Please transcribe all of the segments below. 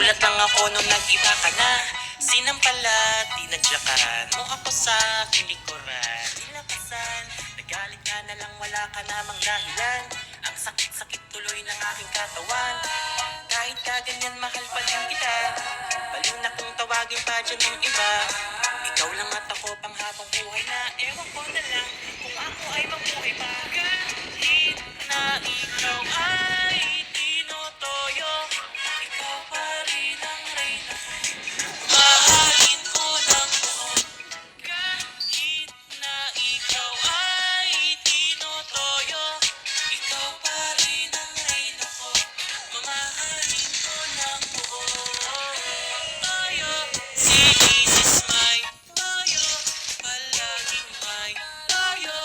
Nagulat lang ako nung nag-iba ka na. Sinampalat, tinadyakan mo ako sa aking likuran. Nilakasan, nagalit ka na lang, wala ka namang dahilan. Ang sakit-sakit tuloy ng aking katawan. Kahit kaganyan, mahal pa din kita. Baliw na kung tawagin pa dyan ng iba. Ikaw lang at ako pang habang buhay na. Ewan ko na lang kung ako ay mabuhay pa. Kahit na ikaw ay tinotoyo, ikaw pa rin ang reyna. Mahalin ko ng buo. Kahit na ikaw ay tinotoyo, ikaw pa rin ang reyna ko. Mamahalin ko ng buo. Toyo, si Mrs. May Toyo, palaging may Toyo.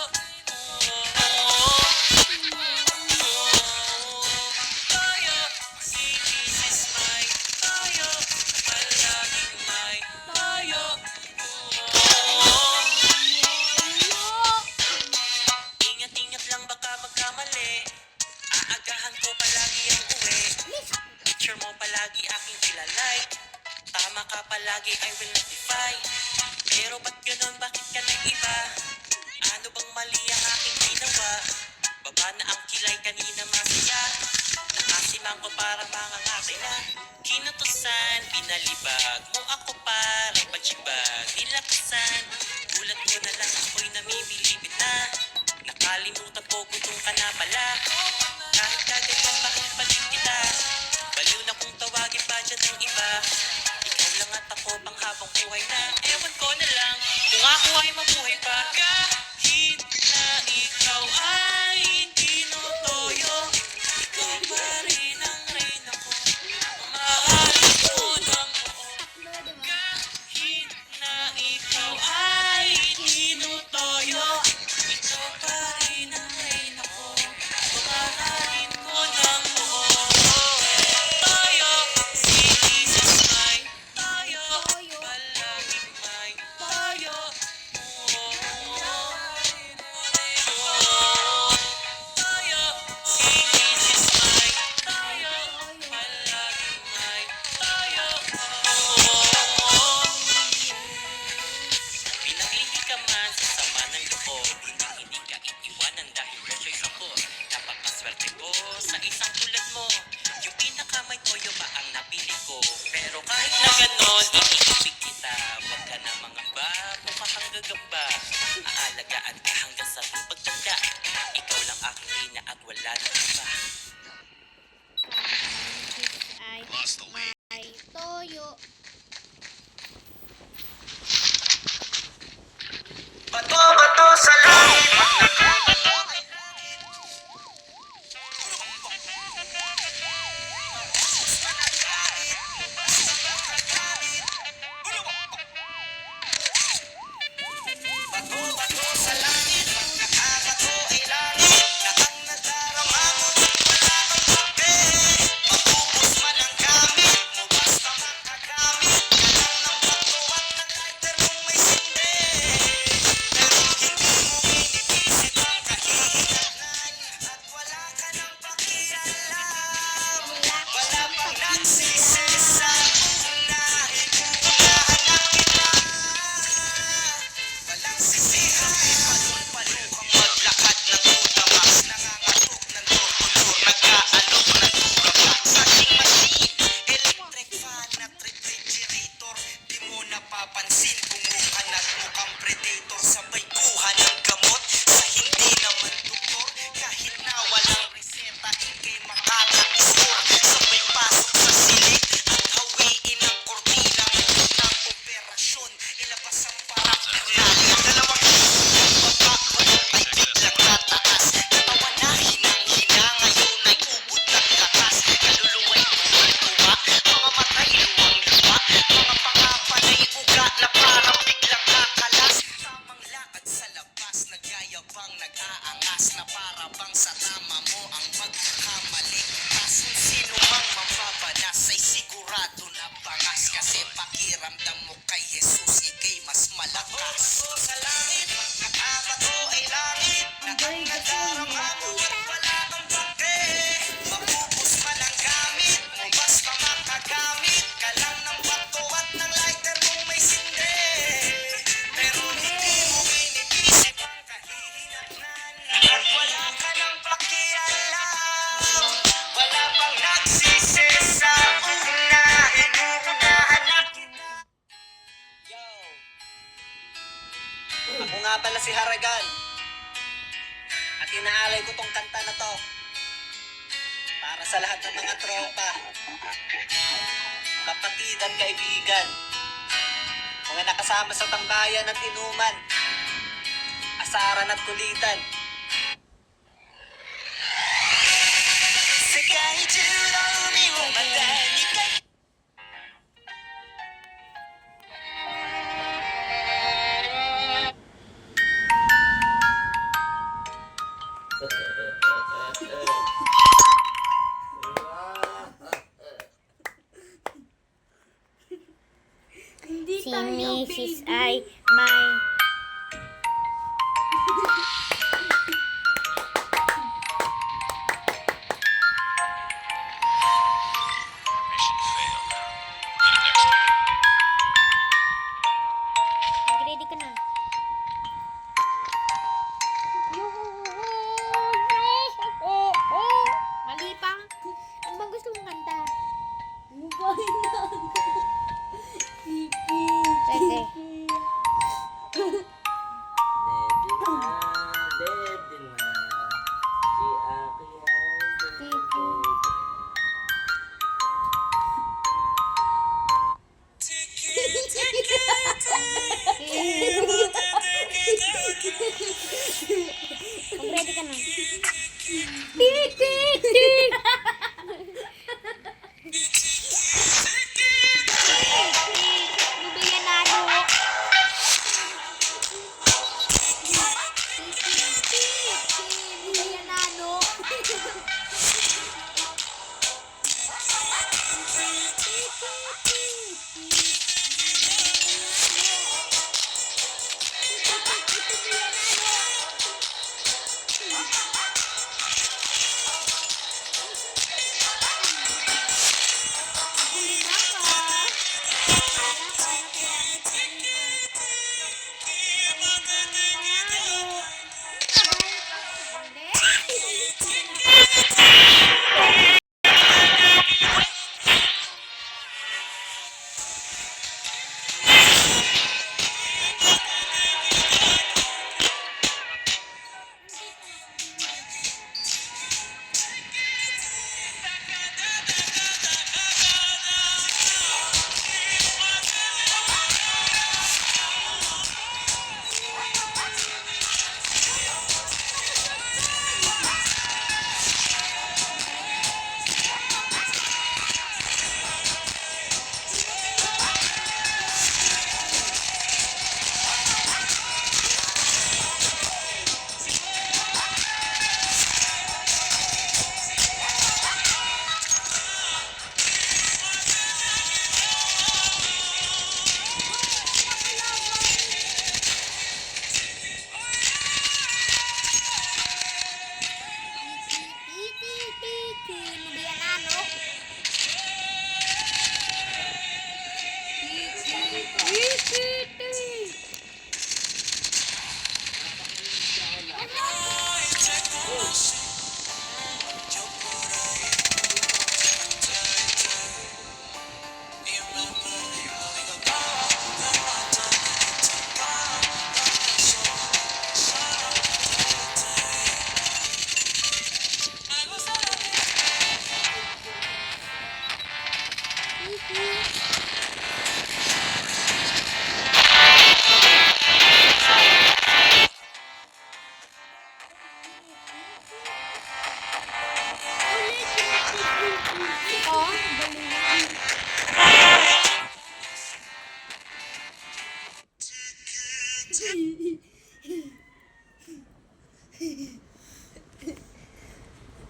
Toyo, si Mrs. May Toyo, palaging may Toyo. Ingat-ingat lang baka magkamali. Aagahan ko palagi ang uwi. Picture mo palagi aking ilalike. Tama ka palagi, I will notify. Pero ba't ganun, bakit ka nag-iba? Ano bang mali ang aking ginawa? Baba na ang kilay, kanina masaya. Nakasimang ko parang mga ngati na. Kinutusan, pinalibag mo ako parang pagsibag. Nilakasan, gulat ko na lang ako'y namimilipit na. Nakalimutan po gutom ka na pala. Kahit kaganyan, mahal pa din kita. Baliw na kung tawagin pa dyan ng iba. Ikaw lang at ako pang habang buhay na. Ewan ko na lang kung ako ay mabuhay pa. Kahit na ikaw ay tinutoyo, ikaw pa rin ang reyna ko. Mamahalin ko ng buo. Kahit na ikaw ay tinutoyo, ikaw pa rin ang reyna ko. Mamahalin ko ng buo. Toyo, si Mrs. May Toyo, palaging may Toyo. Toyo, si Mrs. May Toyo, palaging may Toyo. Pinakili ka man sa sama ng loob, hindi ka iiwanan dahil no choice ako. Napakaswerte ko sa isang tulad mo, yung pinakamay toyo pa ang napili ko. Pero kahit na ganon, iniibig kita. Huwag ka na mangamba, mukha kang gagamba. Aalagaan ka hanggang sa iyong pagtanda. Ikaw lang aking reyna at wala na iba. Ay toyo. Bato-bato sa langit. Bato-bato sa langit, nakakato ay langit. Nakang nadarama mo, wala kang kape. Mapupos man ang gamit mo, basta makagamit ka lang ng bato at ng lighter kung may sindi. Pero hindi si Haragan. At inaalay ko tong kanta na to para sa lahat ng mga tropa, kapatid at kaibigan, mga nakasama sa tambayan at inuman, asaran at kulitan. Sekai juu no umi wo mata nikai. Hindi Si tayo Mrs. baby. ay may Mag-ready ka na. Mali pa. Ano bang gusto mong kanta? Mubay na. Pipi. Sige. Dede na, si Aki ay Tiki. Mag-ready ka na. Tik, tik, tik. Nubiyanado. Nubiyanado.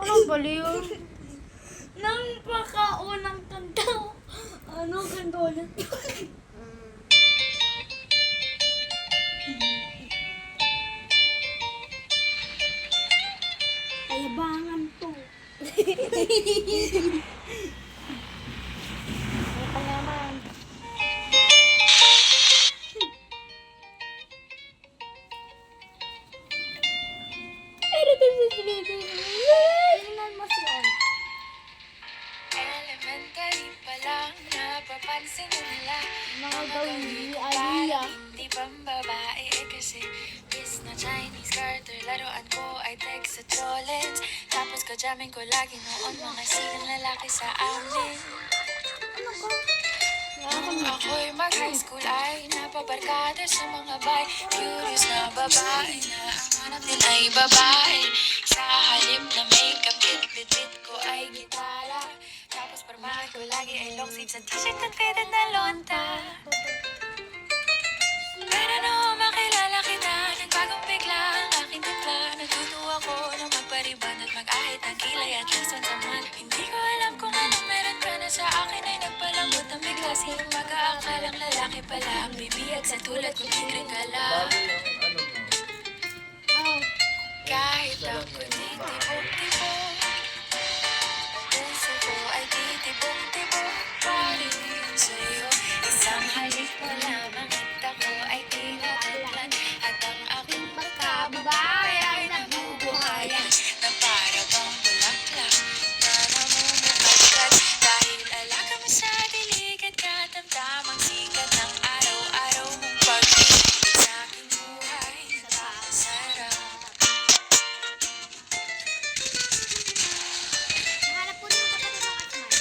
Anong baliw? Nang pakaunang kanta. Ano kanta ulit? Ayabangan to. Ito naman. Tingnan mo si Al. Elementary pa lang, mapapansin mo nila. Mga gawin ni Aliyah. Hindi pambabae kasi bis na Chinese Carter. Laruan ko ay text sa Trolens. Tapos kajamin ko lagi noon mga silang lalaki sa amin. Nung ako'y mag-high school ay napabarkada sa mga bay. Curious na babae na ang hanap din ay babae. Sa halip na makeup, bit ko ay gitara. Tapos parmahan ko lagi ay long sleeves at t-shirt at fitted na lonta. Pero nung makilala kita, nagbagong bigla ang aking timpla. Natutuwa ko na magpariban at mag-ahit ng kilay at listen sa man. Hindi ko alam kung anong meron ka na sa akin ay nagpalambot ng bigla. Sino mag-aakalang lalaki pala ang bibiyag sa tulad kong tigre ka lang. Kahit ako'y titibok-tibok, puso ko ay titibok-tibok pa rin sa'yo. Isang halik mo lamang at ako ay tinataglan. At ang aking pagkababae ay nabubuhayan na para bang bulaklak na namumukadkad. Dahil alaga mo sa dilig at katamtamang sikat ng araw-araw mong pag-ibig sa aking buhay. Napakasarap. Hanap po niyo ba ng Asmar?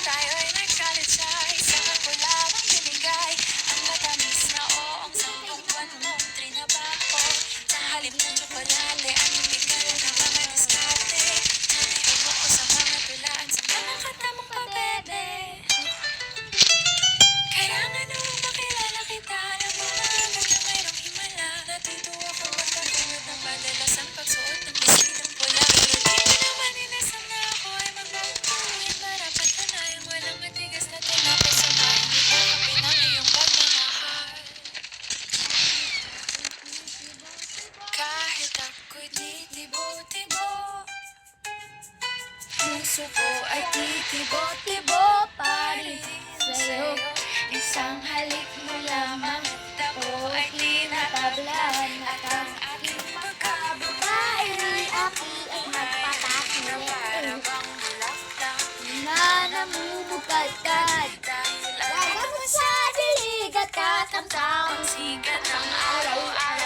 Tayo ay nag-college sa isang ako lamang binigay. Ang matamis na oong 10 buwan mong trinabaho. Sa halip ng tsokolate, ang ipikal ng mga diskarte. Nanilig mo ko sa mga tulaan sa mga katamang pabebe. Kaya nga nung makilala kita, alam mo na agad na mayroong himala. Natutuwa ko magkatulad ng madalas ang pagsuot ng bisidang pula. Pero di mo naman inasam na ako ay magbabaguhin. Marapat ka na yung walang matigas na tinapay sa bahay. Hindi ko kapin ang iyong pagmamahal. Kahit ako'y titibo-tibo, puso ko ay titibo-tibo pa rin sa'yo. Isang halik mo lamang at ako ay tinatablan. At ang aking pagkababae ay aki at magpatakil na para bang bulaklak Na namumukadkad. dahil Laga mo sa dilig at katamtamang ang sikat ng araw-araw.